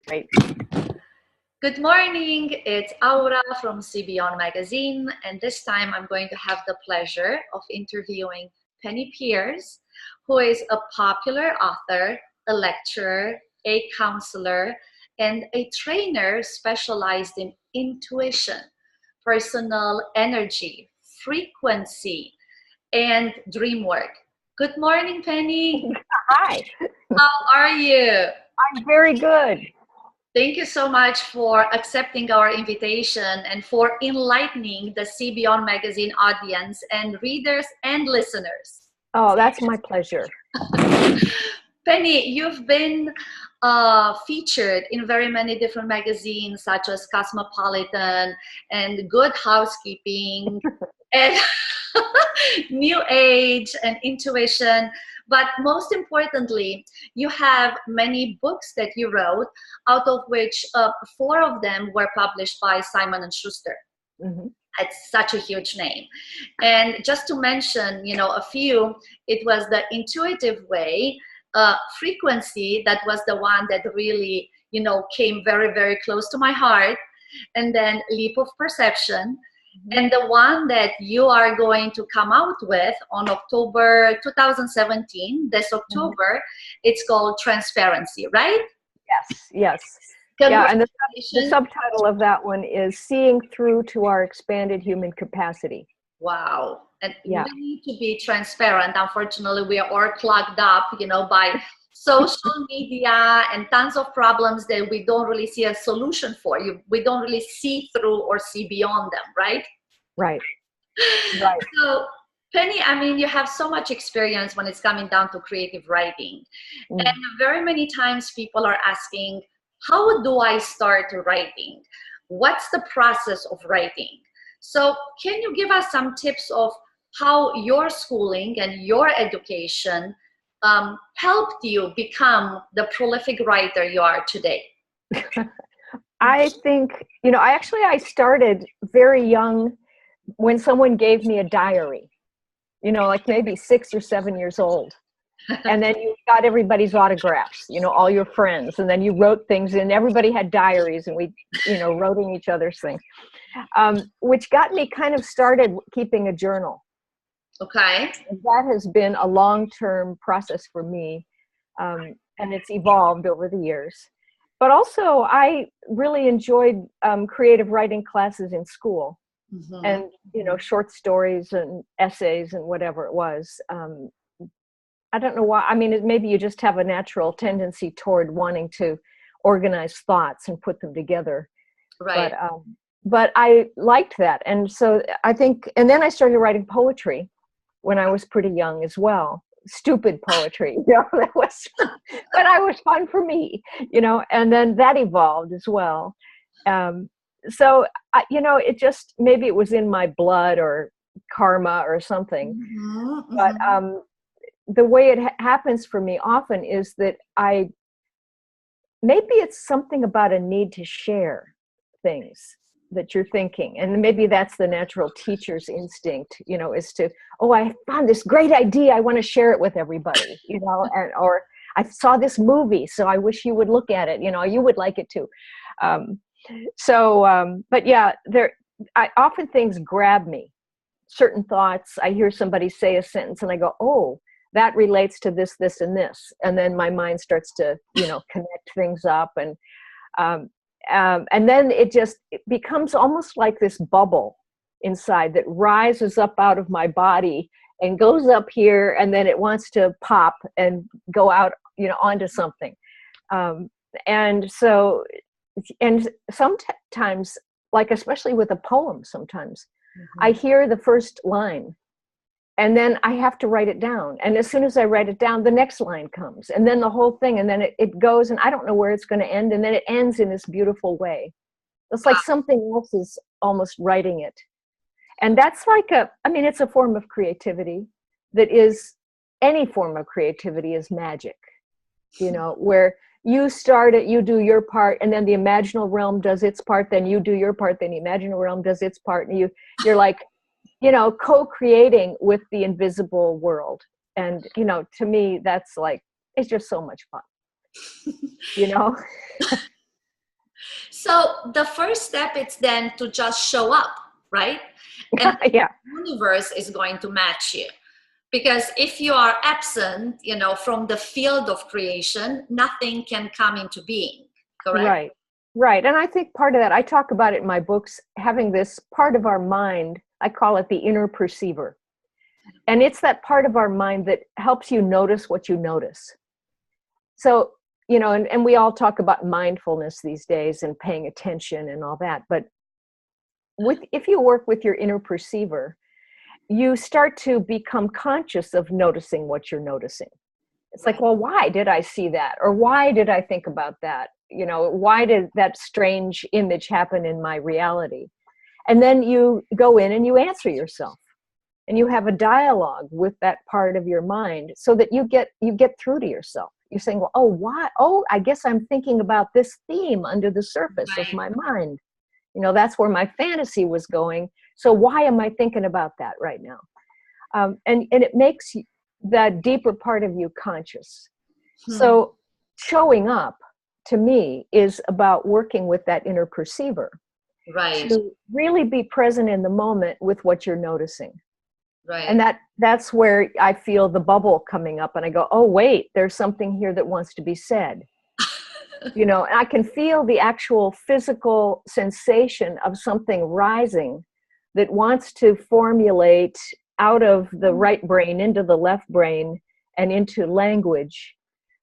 Right. Good morning, it's Aura from See Beyond Magazine, and this time I'm going to have the pleasure of interviewing Penney Peirce, who is a popular author, a lecturer, a counselor, and a trainer specialized in intuition, personal energy, frequency, and dream work. Good morning, Penny. Hi. How are you? I'm very good. Thank you so much for accepting our invitation and for enlightening the See Beyond Magazine audience and readers and listeners. Oh, that's my pleasure. Penny, you've been featured in very many different magazines such as Cosmopolitan and Good Housekeeping and New Age and Intuition. But most importantly, you have many books that you wrote, out of which 4 of them were published by Simon and Schuster. Mm-hmm. It's such a huge name. And just to mention, a few, it was The Intuitive Way, Frequency, that was the one that really, came very, very close to my heart. And then Leap of Perception. And the one that you are going to come out with on October 2017, this October, it's called Transparency, right? Yes. Yeah, and the subtitle of that one is Seeing Through to Our Expanded Human Capacity. Wow. And we need to be transparent. Unfortunately, we are all clogged up, by social media and tons of problems that we don't really see a solution for. We don't really see through or see beyond them, right? Right. So, Penny, you have so much experience when it's coming down to creative writing. And very many times people are asking, how do I start writing? What's the process of writing? So can you give us some tips of how your schooling and your education helped you become the prolific writer you are today? I think, I started very young when someone gave me a diary, like maybe 6 or 7 years old. And then you got everybody's autographs, all your friends, and then you wrote things in. Everybody had diaries, and we, wrote in each other's things, which got me kind of started keeping a journal. Okay. And that has been a long-term process for me, and it's evolved over the years. But also, I really enjoyed creative writing classes in school, and short stories and essays and whatever it was. I don't know why. Maybe you just have a natural tendency toward wanting to organize thoughts and put them together. Right. But I liked that. And so I think, and then I started writing poetry when I was pretty young as well. Stupid poetry, that was, but it was fun for me, and then that evolved as well. So, it just, maybe it was in my blood or karma or something, but the way it happens for me often is that maybe it's something about a need to share things that you're thinking. And maybe that's the natural teacher's instinct, is to, I found this great idea. I want to share it with everybody, or I saw this movie, so I wish you would look at it. You would like it too. But yeah, often things grab me, certain thoughts. I hear somebody say a sentence and I go, oh, that relates to this, this, and this. And then my mind starts to, connect things up. And then it becomes almost like this bubble inside that rises up out of my body and goes up here. And then it wants to pop and go out, onto something. And sometimes, like, especially with a poem, sometimes I hear the first line, and then I have to write it down. And as soon as I write it down, the next line comes, and then the whole thing, and then it goes, and I don't know where it's going to end, and then it ends in this beautiful way. It's like something else is almost writing it. And that's like it's a form of creativity that is, any form of creativity is magic, where you start it, you do your part, and then the imaginal realm does its part, then you do your part, then the imaginal realm does its part, and you're like, co-creating with the invisible world. And, to me, that's like, it's just so much fun, So the first step is then to just show up, right? And Yeah. the universe is going to match you. Because if you are absent, from the field of creation, nothing can come into being, correct? Right. Right. And I think part of that, I talk about it in my books, having this part of our mind, I call it the inner perceiver. And it's that part of our mind that helps you notice what you notice. So, and we all talk about mindfulness these days and paying attention and all that. But if you work with your inner perceiver, you start to become conscious of noticing what you're noticing. It's like, well, why did I see that? Or why did I think about that? Why did that strange image happen in my reality? And then you go in and you answer yourself. And you have a dialogue with that part of your mind so that you get through to yourself. You're saying, well, oh, why? Oh, I guess I'm thinking about this theme under the surface of my mind. That's where my fantasy was going. So why am I thinking about that right now? And it makes that deeper part of you conscious. So showing up, to me, is about working with that inner perceiver. Right. To really be present in the moment with what you're noticing. Right. And that's where I feel the bubble coming up and I go, oh, wait, there's something here that wants to be said. And I can feel the actual physical sensation of something rising that wants to formulate out of the right brain into the left brain and into language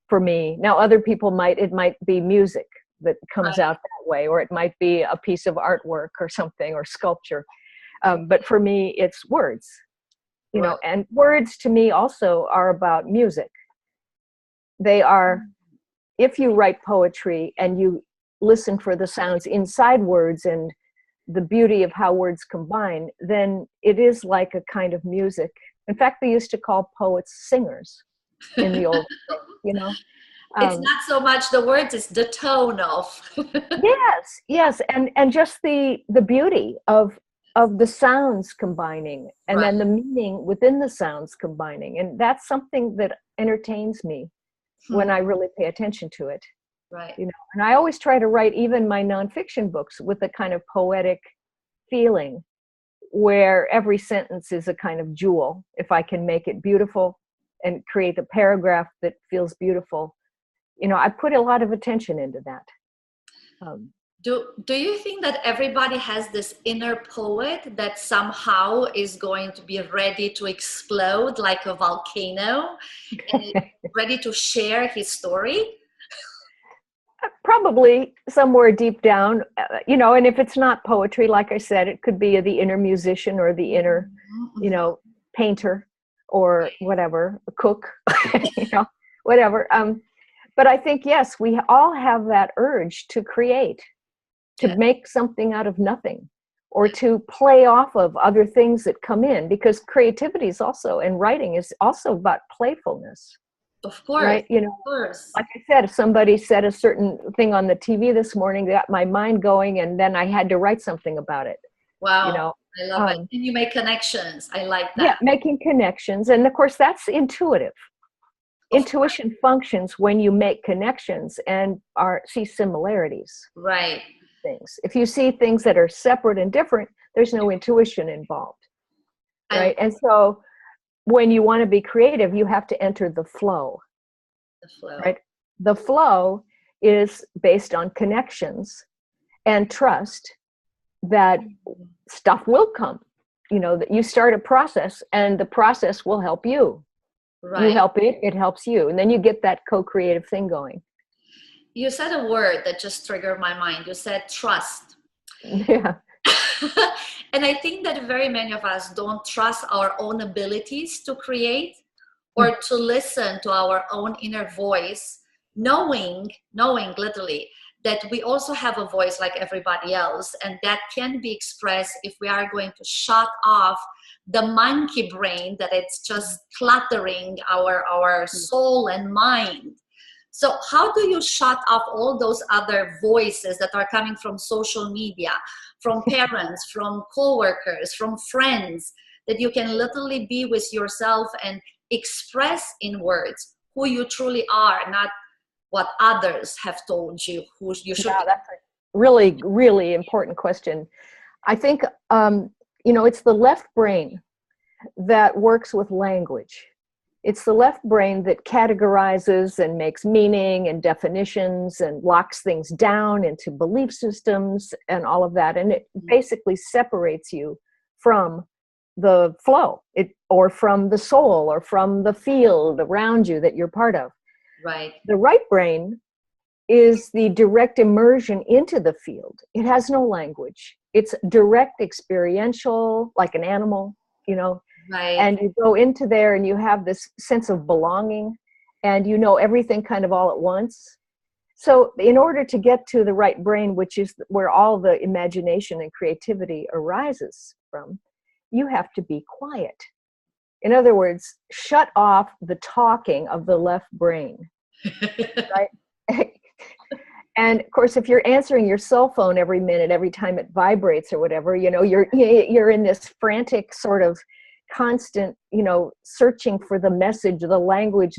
for me. Now, other people it might be music that comes out that way, or it might be a piece of artwork or something, or sculpture. But for me, it's words. And words to me also are about music. They are, if you write poetry and you listen for the sounds inside words and the beauty of how words combine, then it is like a kind of music. In fact, they used to call poets singers in the old days, It's not so much the words, it's the tone of. Yes. And just the beauty of the sounds combining, and then the meaning within the sounds combining. And that's something that entertains me when I really pay attention to it. Right. And I always try to write even my nonfiction books with a kind of poetic feeling, where every sentence is a kind of jewel. If I can make it beautiful and create a paragraph that feels beautiful, I put a lot of attention into that. Do you think that everybody has this inner poet that somehow is going to be ready to explode like a volcano and ready to share his story? Probably somewhere deep down, and if it's not poetry, like I said, it could be the inner musician or the inner, painter or whatever, a cook, whatever. But I think, yes, we all have that urge to create, to make something out of nothing, or to play off of other things that come in, because creativity is also, and writing is also about playfulness. Of course, right? of course. Like I said, if somebody said a certain thing on the TV this morning, that got my mind going, and then I had to write something about it. Wow, I love it. And you make connections. I like that. Yeah, making connections. And of course, that's intuitive. Intuition functions when you make connections and see similarities. Right. Things. If you see things that are separate and different, there's no intuition involved. Right. And so when you want to be creative, you have to enter the flow. The flow. Right. The flow is based on connections and trust that stuff will come. That you start a process and the process will help you. Right. You help it, it helps you. And then you get that co-creative thing going. You said a word that just triggered my mind. You said trust. Yeah. And I think that very many of us don't trust our own abilities to create or to listen to our own inner voice, knowing literally that we also have a voice like everybody else, and that can be expressed if we are going to shut off the monkey brain that it's just cluttering our soul and mind. So how do you shut off all those other voices that are coming from social media, from parents, from coworkers, from friends, that you can literally be with yourself and express in words who you truly are, not what others have told you who you should be? really, really important question. I think, it's the left brain that works with language. It's the left brain that categorizes and makes meaning and definitions and locks things down into belief systems and all of that. And it basically separates you from the flow, or from the soul, or from the field around you that you're part of. Right. The right brain is the direct immersion into the field. It has no language. It's direct experiential, like an animal, Right. And you go into there and you have this sense of belonging, and you know everything kind of all at once. So in order to get to the right brain, which is where all the imagination and creativity arises from, you have to be quiet. In other words, shut off the talking of the left brain, right? And of course, if you're answering your cell phone every minute, every time it vibrates or whatever, you're in this frantic sort of constant, searching for the message, the language,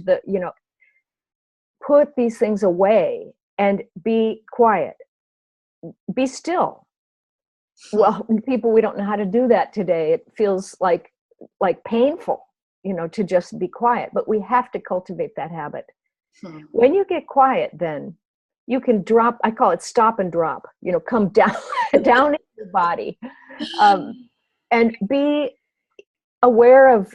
put these things away and be quiet. Be still. Well, people, we don't know how to do that today. It feels like painful, to just be quiet, but we have to cultivate that habit. When you get quiet, then you can drop, I call it stop and drop, come down, down in your body, and be aware of,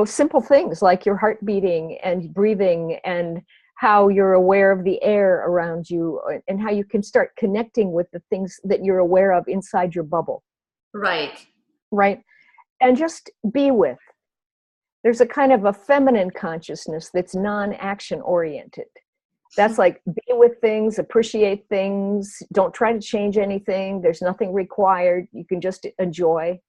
simple things like your heart beating and breathing, and how you're aware of the air around you, and how you can start connecting with the things that you're aware of inside your bubble. Right. Right. And just be with. There's a kind of a feminine consciousness that's non-action oriented. That's like, be with things, appreciate things, don't try to change anything. There's nothing required. You can just enjoy.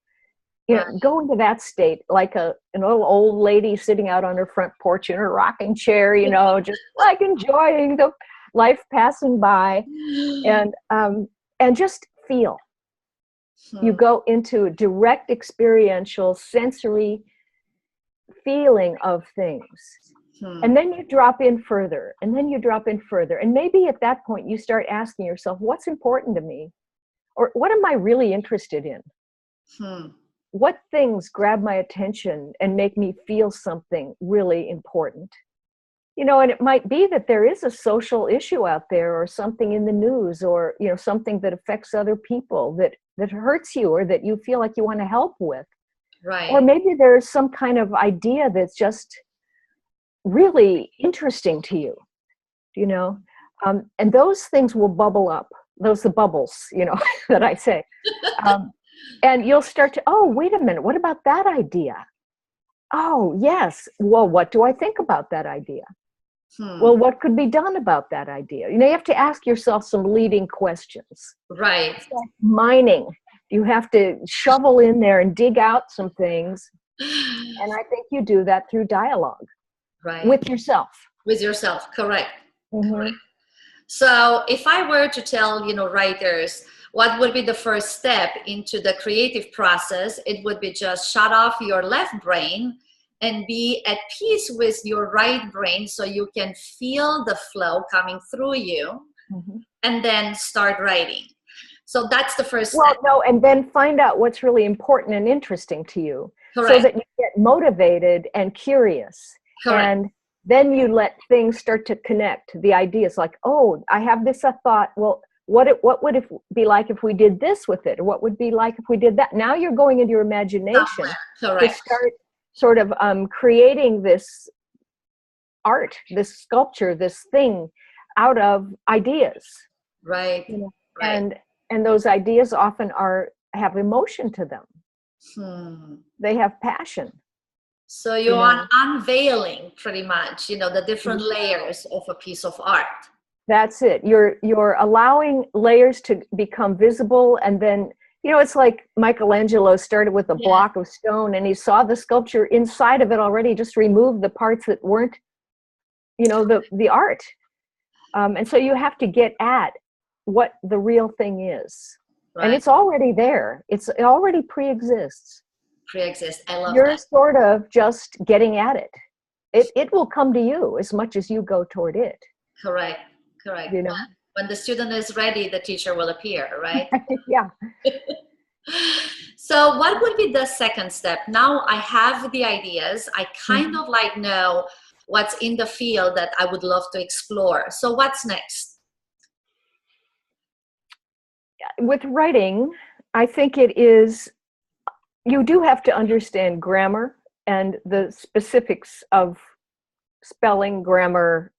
Go into that state like an old lady sitting out on her front porch in her rocking chair, just like enjoying the life passing by, and just feel. You go into a direct experiential sensory feeling of things. And then you drop in further, and then you drop in further. And maybe at that point you start asking yourself, what's important to me? Or what am I really interested in? What things grab my attention and make me feel something really important? And it might be that there is a social issue out there, or something in the news, or, something that affects other people that hurts you, or that you feel like you want to help with. Right. Or maybe there's some kind of idea that's just really interesting to you, and those things will bubble up. Those are the bubbles, that I say. And you'll start to, oh, wait a minute, what about that idea? Oh, yes. Well, what do I think about that idea? Well, what could be done about that idea? You have to ask yourself some leading questions. Right. It's like mining. You have to shovel in there and dig out some things. And I think you do that through dialogue. Right. With yourself. With yourself, correct. Correct. So if I were to tell, writers, what would be the first step into the creative process, it would be just shut off your left brain and be at peace with your right brain, so you can feel the flow coming through you, and then start writing. So that's the first step. Well, no, and then find out what's really important and interesting to you. Correct. So that you get motivated and curious. Correct. And then you let things start to connect, the ideas, like, oh, I have this thought, well, what would it be like if we did this with it? Or what would it be like if we did that? Now you're going into your imagination to start sort of creating this art, this sculpture, this thing out of ideas. Right. Right. And those ideas often have emotion to them. They have passion. So you're unveiling pretty much, the different layers of a piece of art. That's it. You're allowing layers to become visible, and then, it's like Michelangelo started with a block of stone, and he saw the sculpture inside of it already, just removed the parts that weren't, the art. And so you have to get at what the real thing is. Right. And it's already there. It already pre-exists. I love You're that. sort of just getting at it. It will come to you as much as you go toward it. Correct. When the student is ready, the teacher will appear, right? Yeah. So what would be the second step? Now I have the ideas. I kind of like know what's in the field that I would love to explore. So what's next? With writing, I think it is, you do have to understand grammar and the specifics of spelling, grammar,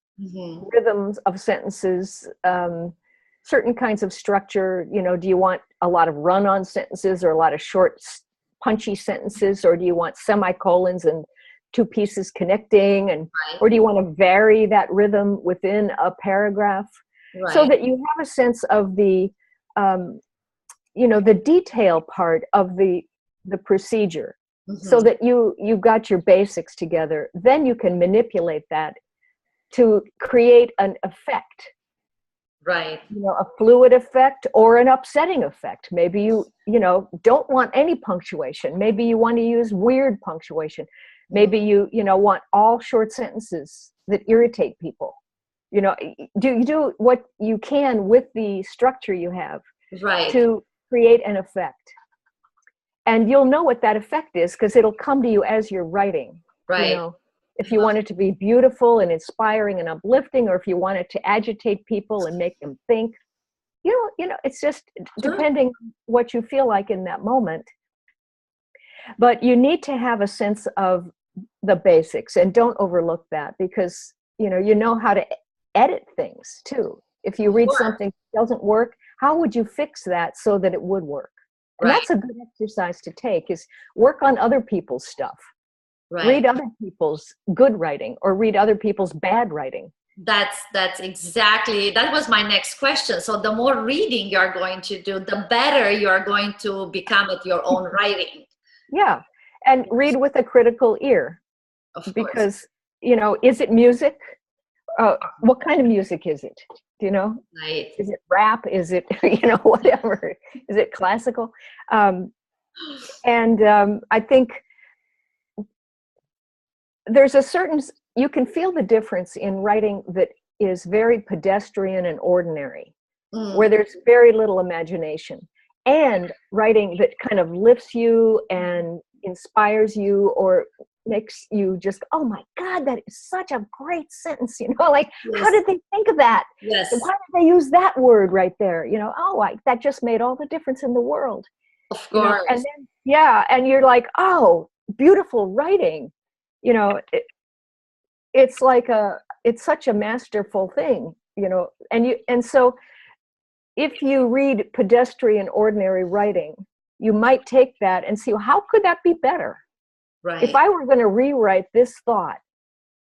rhythms of sentences, certain kinds of structure. You know, do you want a lot of run-on sentences or a lot of short, punchy sentences, or do you want semicolons and two pieces connecting, and or do you want to vary that rhythm within a paragraph, so that you have a sense of the you know, the detail part of the procedure, so that you've got your basics together. Then you can manipulate that to create an effect, you know, a fluid effect or an upsetting effect. Maybe you know, don't want any punctuation. Maybe you want to use weird punctuation. Maybe you know, want all short sentences that irritate people. You know, you do what you can with the structure you have to create an effect. And you'll know what that effect is because it'll come to you as you're writing. You know, if you want it to be beautiful and inspiring and uplifting, or if you want it to agitate people and make them think, you know, it's just depending what you feel like in that moment. But you need to have a sense of the basics, and don't overlook that, because you know how to edit things too. If you read something that doesn't work, how would you fix that so that it would work? And that's a good exercise to take, is work on other people's stuff. Read other people's good writing, or read other people's bad writing. That's exactly, that was my next question. So the more reading you're going to do, the better you're going to become at your own writing. Yeah. And read with a critical ear. Because, you know, is it music? What kind of music is it? Do you know? Is it rap? Is it, you know, whatever? Is it classical? I think there's a certain, you can feel the difference in writing that is very pedestrian and ordinary, where there's very little imagination, and writing that kind of lifts you and inspires you, or makes you just, oh my God, that is such a great sentence, you know, like, how did they think of that? Why did they use that word right there? You know, that just made all the difference in the world. Of course. You know? And then, and you're like, oh, beautiful writing. You know, it's like it's such a masterful thing, you know, and so if you read pedestrian, ordinary writing, you might take that and see, well, how could that be better? If I were going to rewrite this thought,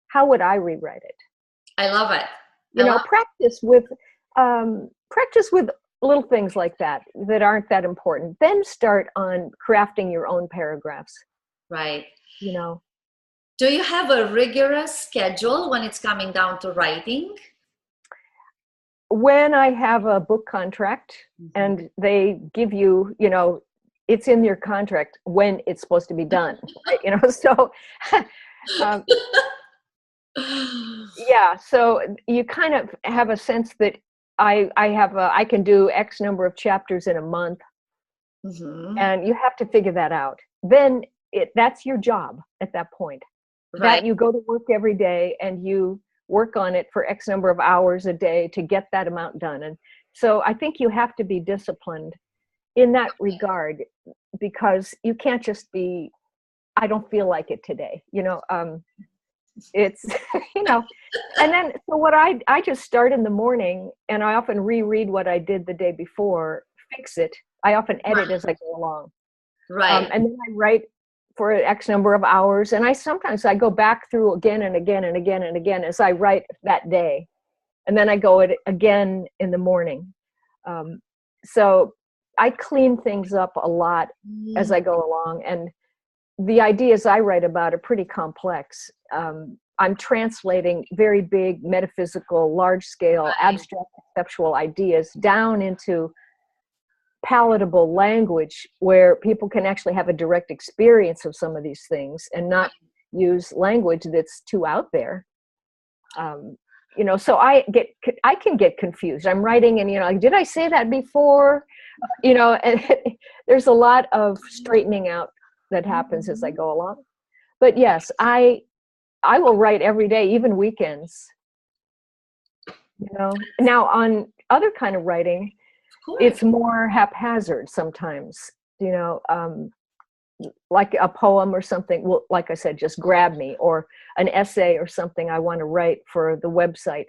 how would I rewrite it? I love it. You know, practice with little things like that aren't that important. Then start on crafting your own paragraphs. You know. Do you have a rigorous schedule when it's coming down to writing? When I have a book contract and they give you, you know, it's in your contract when it's supposed to be done, right? You know, so so you kind of have a sense that I can do X number of chapters in a month, and you have to figure that out. Then that's your job at that point. That you go to work every day and you work on it for X number of hours a day to get that amount done. And so I think you have to be disciplined in that regard, because you can't just be, I don't feel like it today, you know. It's, you know, and then, so what I just start in the morning, and I often reread what I did the day before, fix it. I often edit as I go along. And then I write for X number of hours, and sometimes I go back through again and again and again and again as I write that day, and then I go it again in the morning. So I clean things up a lot as I go along, and the ideas I write about are pretty complex. I'm translating very big, metaphysical, large-scale, abstract conceptual ideas down into palatable language where people can actually have a direct experience of some of these things, and not use language that's too out there. so I can get confused. I'm writing and, like, did I say that before? And there's a lot of straightening out that happens as I go along. But yes, I will write every day, even weekends. Now on other kind of writing, it's more haphazard sometimes. Like a poem or something will, like I said, just grab me, or an essay or something I want to write for the website.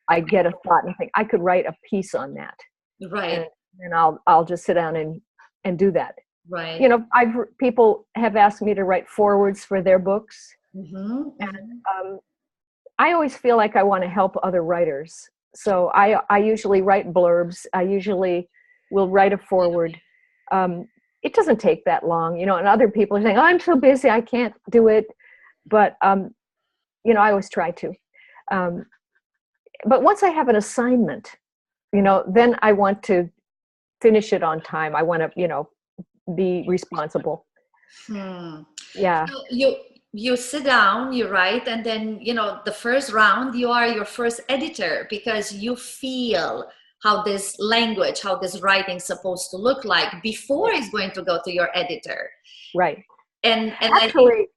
I get a thought and think I could write a piece on that. Right. And I'll just sit down and do that. Right. People have asked me to write forewords for their books. And I always feel like I want to help other writers. So I usually write blurbs. I usually will write a foreword. It doesn't take that long, and other people are saying, oh, I'm so busy, I can't do it. But, I always try to. But once I have an assignment, then I want to finish it on time. I want to, be responsible. Yeah. So you sit down, you write, and then, the first round, you are your first editor, because you feel how this language, how this writing is supposed to look like before it's going to go to your editor. Right. And actually,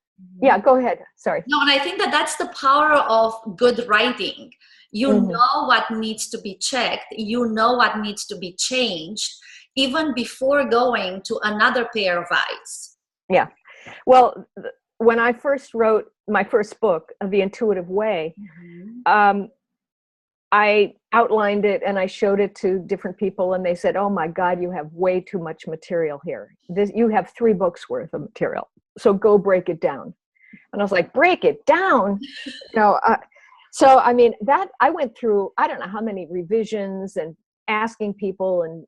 yeah, go ahead. Sorry. No, and I think that's the power of good writing. You know what needs to be checked. You know what needs to be changed, even before going to another pair of eyes. Yeah. Well, when I first wrote my first book, The Intuitive Way, I outlined it and I showed it to different people, and they said, oh my God, you have way too much material here. You have 3 books worth of material. So go break it down. And I was like, break it down? So, I mean, that I went through, I don't know how many revisions and asking people and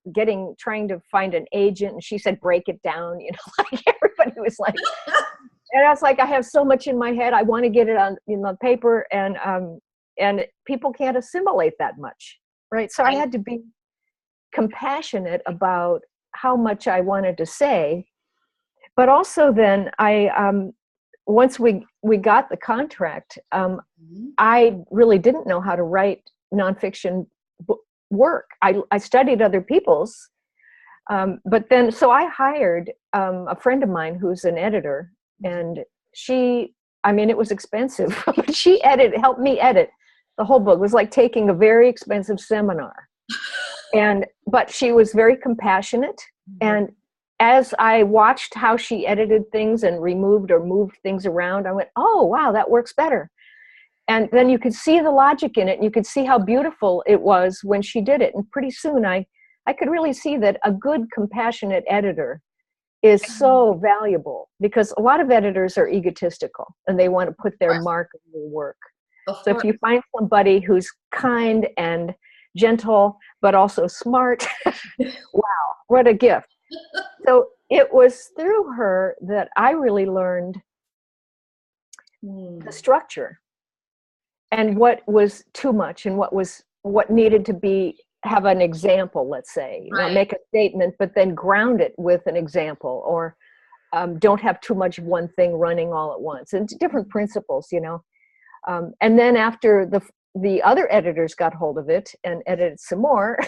trying to find an agent. And she said, break it down, like everybody was like, and I was like, I have so much in my head. I want to get it on paper, and people can't assimilate that much, right? So I had to be compassionate about how much I wanted to say. But also then once we got the contract, I really didn't know how to write nonfiction work. I studied other people's, but then, so I hired a friend of mine who's an editor, and it was expensive, but she helped me edit the whole book. It was like taking a very expensive seminar. But she was very compassionate. And as I watched how she edited things and removed or moved things around, I went, oh, wow, that works better. And then you could see the logic in it, and you could see how beautiful it was when she did it. And pretty soon I could really see that a good, compassionate editor is so valuable, because a lot of editors are egotistical and they want to put their mark on your work. So if you find somebody who's kind and gentle, but also smart, wow, what a gift. So it was through her that I really learned the structure and what was too much and what needed to have an example, let's say, make a statement, but then ground it with an example, or don't have too much of one thing running all at once, and different principles, and then after the other editors got hold of it and edited some more,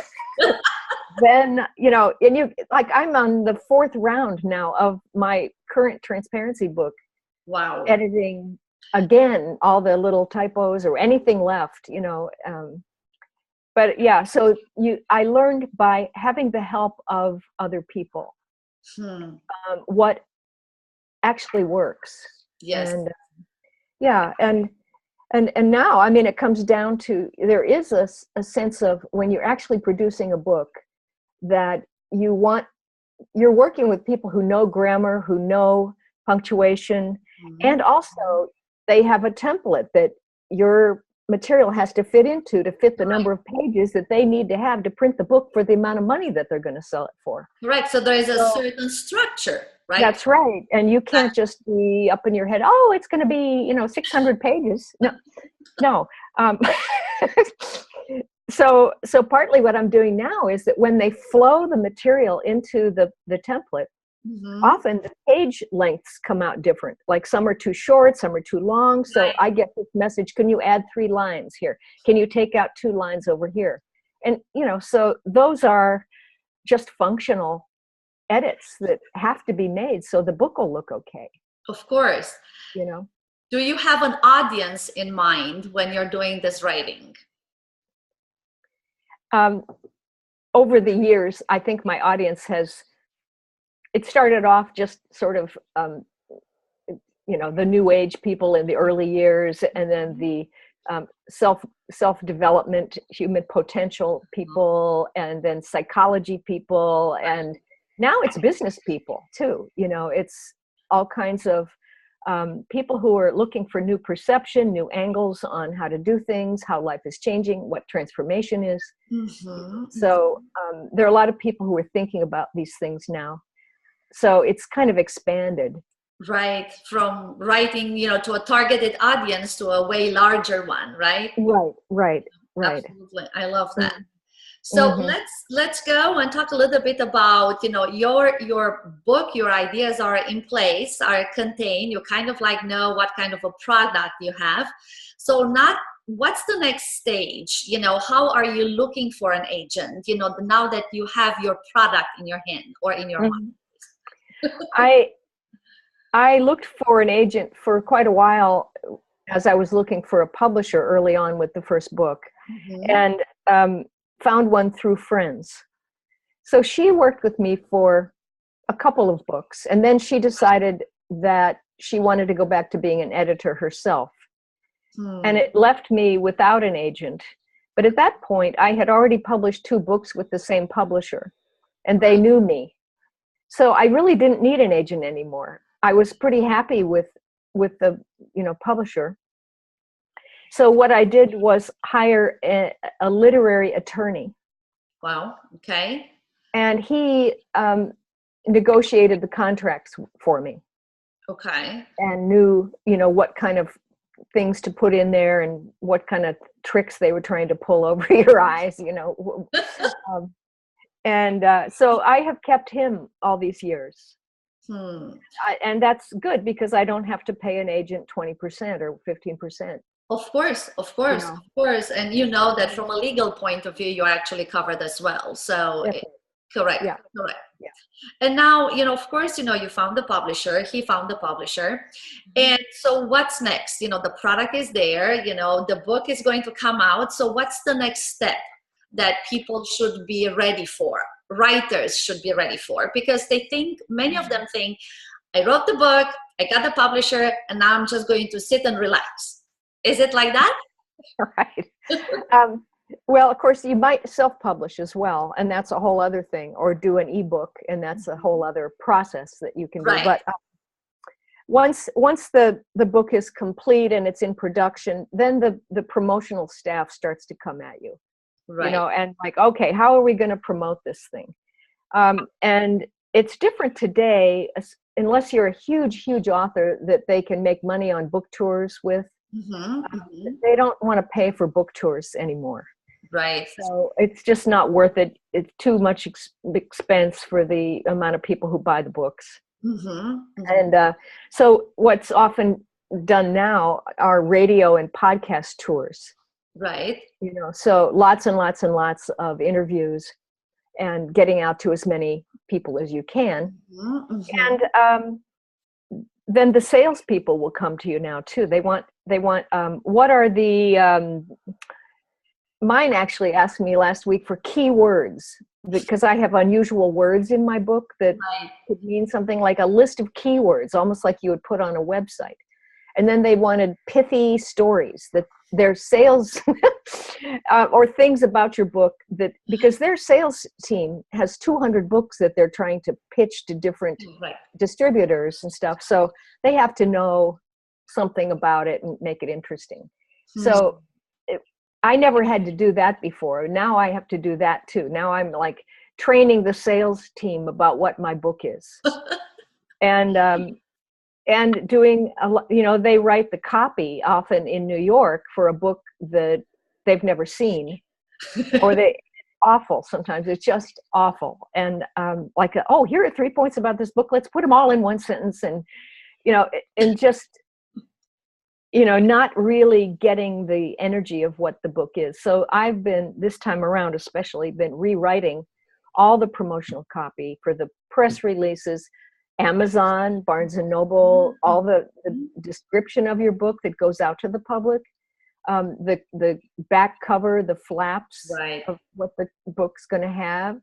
then, and I'm on the 4th round now of my current transparency book. Wow. Editing again, all the little typos or anything left, but yeah, so I learned by having the help of other people, what actually works. Yes. And yeah. And now, it comes down to, there is a sense of, when you're actually producing a book, that you're working with people who know grammar, who know punctuation, and also they have a template that your material has to fit into, to fit the number of pages that they need to have to print the book for the amount of money that they're going to sell it for. Right. So there is a certain structure, right? That's right. And you can't just be up in your head, oh, it's going to be, 600 pages. No. So partly what I'm doing now is that when they flow the material into the template, Often the page lengths come out different. Like some are too short, some are too long. So Right. I get this message, can you add 3 lines here? Can you take out 2 lines over here? And, so those are just functional edits that have to be made so the book will look okay, Of course. you know. Do you have an audience in mind when you're doing this writing? Over the years, I think my audience it started off just sort of, the new age people in the early years, and then the self-development, human potential people, and then psychology people, and now it's business people too. It's all kinds of people who are looking for new perception, new angles on how to do things, how life is changing, what transformation is. So there are a lot of people who are thinking about these things now. So it's kind of expanded. Right, from writing, to a targeted audience to a way larger one, right? Right. Absolutely, I love that. So let's go and talk a little bit about, your book. Your ideas are in place, are contained. You kind of like know what kind of a product you have. So what's the next stage? How are you looking for an agent? Now that you have your product in your hand or in your mind. I looked for an agent for quite a while as I was looking for a publisher early on with the first book, and found one through friends. So she worked with me for a couple of books, and then she decided that she wanted to go back to being an editor herself. And it left me without an agent. But at that point, I had already published 2 books with the same publisher, and they knew me. So I really didn't need an agent anymore. I was pretty happy with the publisher. So what I did was hire a literary attorney. Wow. Okay. And he negotiated the contracts for me. Okay. And knew, what kind of things to put in there and what kind of tricks they were trying to pull over your eyes, so I have kept him all these years. And that's good because I don't have to pay an agent 20% or 15%. Of course. And that from a legal point of view, you're actually covered as well. So correct. Yeah. Correct. Yeah. And now, of course, you found the publisher, he found the publisher. And so what's next? The product is there, the book is going to come out. So what's the next step that people should be ready for? Writers should be ready for, because many of them think, I wrote the book, I got the publisher, and now I'm just going to sit and relax. Is it like that? Right. Well, of course, you might self-publish as well, and that's a whole other thing, or do an ebook, and that's a whole other process that you can do. Right. But once the book is complete and it's in production, then the promotional staff starts to come at you. Right. And like, okay, how are we going to promote this thing? And it's different today, unless you're a huge author that they can make money on book tours with. They don't want to pay for book tours anymore. Right. So it's just not worth it. It's too much expense for the amount of people who buy the books. And so what's often done now are radio and podcast tours. Right. So lots and lots and lots of interviews and getting out to as many people as you can. And then the salespeople will come to you now too. They want what are the, mine actually asked me last week for keywords, because I have unusual words in my book that could mean something like a list of keywords, almost like you would put on a website. And then they wanted pithy stories that their sales or things about your book, that because their sales team has 200 books that they're trying to pitch to different distributors and stuff. So they have to know something about it and make it interesting. So I never had to do that before. Now I have to do that too. Now I'm like training the sales team about what my book is. And doing, they write the copy often in New York for a book that they've never seen, or awful sometimes. It's just awful. And like, oh, here are 3 points about this book. Let's put them all in one sentence. And, and just, not really getting the energy of what the book is. So I've been, this time around especially, been rewriting all the promotional copy for the press releases, Amazon, Barnes and Noble, all the description of your book that goes out to the public, the back cover, the flaps Right. of what the book's going to have.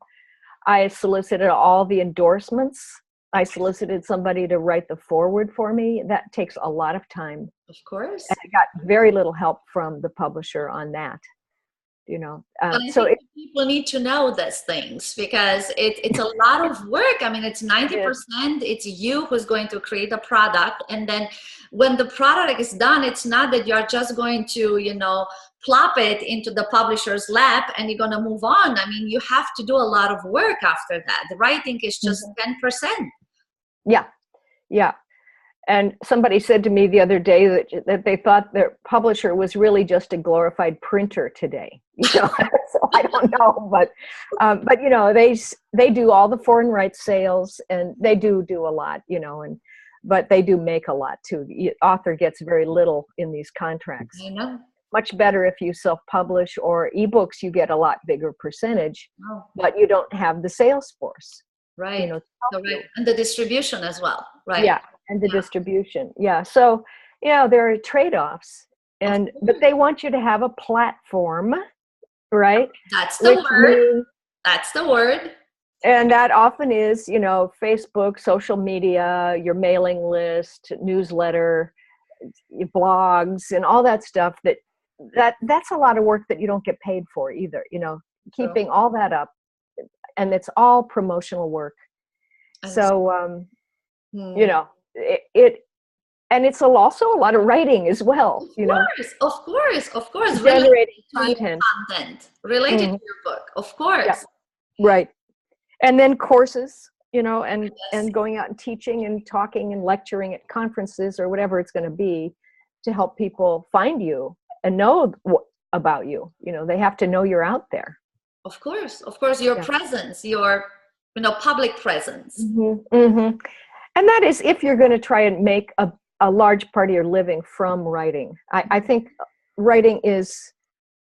I solicited all the endorsements. I solicited somebody to write the foreword for me. That takes a lot of time. Of course. And I got very little help from the publisher on that. But I think people need to know these things because it's a lot of work. I mean, it's 90%, it's you who's going to create a product. And then when the product is done, it's not that you're just going to, plop it into the publisher's lap and you're going to move on. I mean, you have to do a lot of work after that. The writing is just 10%. Yeah. Yeah. And somebody said to me the other day that they thought their publisher was really just a glorified printer today. So I don't know, but they do all the foreign rights sales, and they do a lot, but they do make a lot too. The author gets very little in these contracts. I know. Much better if you self-publish, or ebooks, you get a lot bigger percentage, but you don't have the sales force. Right. And the distribution as well. Right. Yeah. And the distribution. Yeah. So, there are trade-offs, but they want you to have a platform, right? That's the word. That's the word. And that often is, Facebook, social media, your mailing list, newsletter, blogs, and all that stuff that's a lot of work that you don't get paid for either, keeping all that up, and it's all promotional work. So, and it's also a lot of writing as well. Of course. Generating content related to your book, of course. Yeah. Right. And then courses, and going out and teaching and talking and lecturing at conferences or whatever it's going to be, to help people find you and know about you. They have to know you're out there. Of course, your presence, your public presence. And that is if you're going to try and make a large part of your living from writing. I think writing is,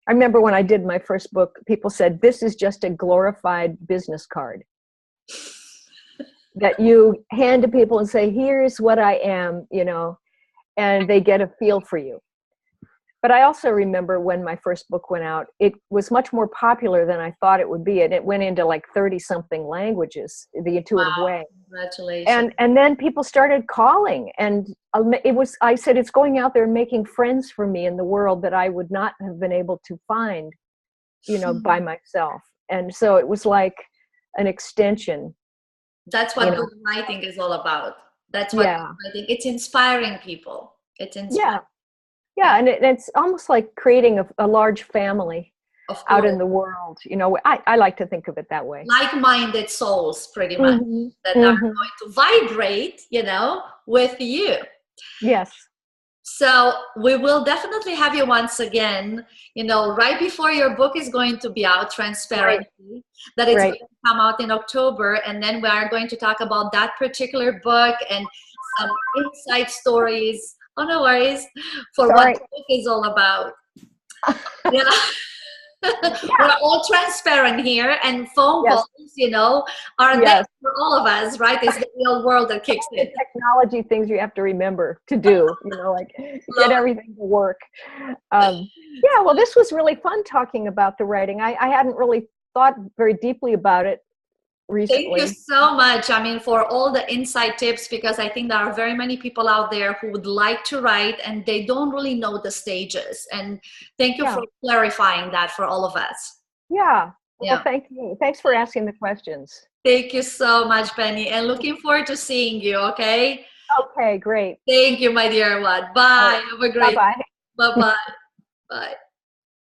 I remember when I did my first book, people said, this is just a glorified business card that you hand to people and say, here's what I am, and they get a feel for you. But I also remember when my first book went out, it was much more popular than I thought it would be. And it went into like 30-something languages, The Intuitive Way. Congratulations. And then people started calling. And I said, it's going out there and making friends for me in the world that I would not have been able to find, by myself. And so it was like an extension. That's what good writing is all about. That's what I think. It's inspiring people. It's inspiring. Yeah, and it's almost like creating a large family out in the world. I like to think of it that way. Like-minded souls, pretty much, that are going to vibrate, with you. Yes. So we will definitely have you once again, right before your book is going to be out, Transparency, that it's going to come out in October. And then we are going to talk about that particular book and some inside stories. Oh, no worries. What the book is all about. We're all transparent here, and phone calls, are there for all of us, right? It's the real world that kicks in. Technology things you have to remember to do, like get everything to work. Well, this was really fun talking about the writing. I hadn't really thought very deeply about it recently. Thank you so much. I mean, for all the inside tips, because I think there are very many people out there who would like to write and they don't really know the stages. And thank you for clarifying that for all of us. Yeah. Well, thank you. Thanks for asking the questions. Thank you so much, Penney. And looking forward to seeing you. Okay. Okay, great. Thank you, my dear one. Bye. Have a great Bye-bye. Bye-bye. Bye.